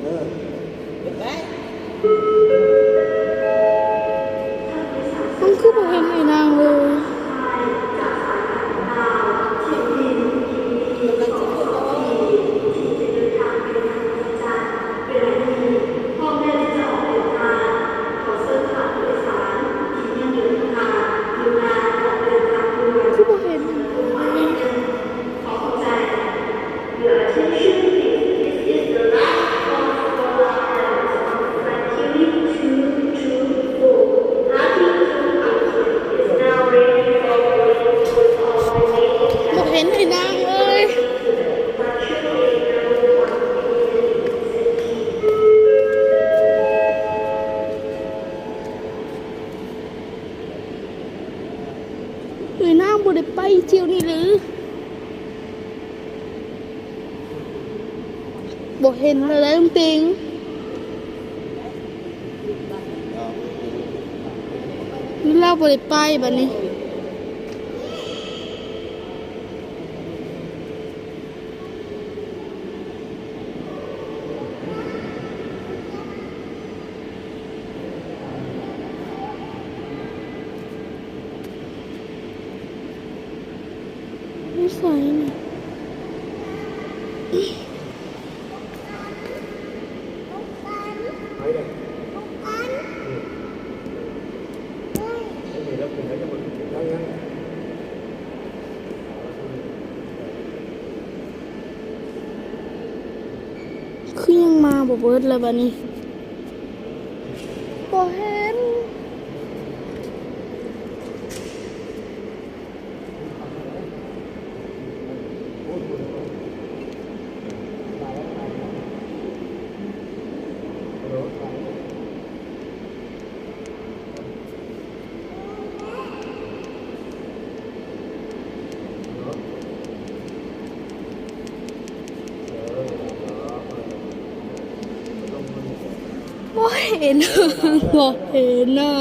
มันคือบ่เห็นไอ้นางเลยคือบ่เห็นบ่เห็นไอ้นางเลยไอ้นางบ่ได้ไปเที่ยวนี่หรือบ่เห็นอะไรจริงนี่เราบ่ได้ไปบัดนี้ไม่ใส่นี่คือยังมาบ่เบิดเลยบัดนี้บ่เห็นบ่เห็นบ่เห็นน่ะ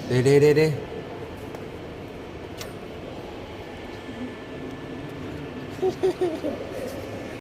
เด้เด้เด้เด้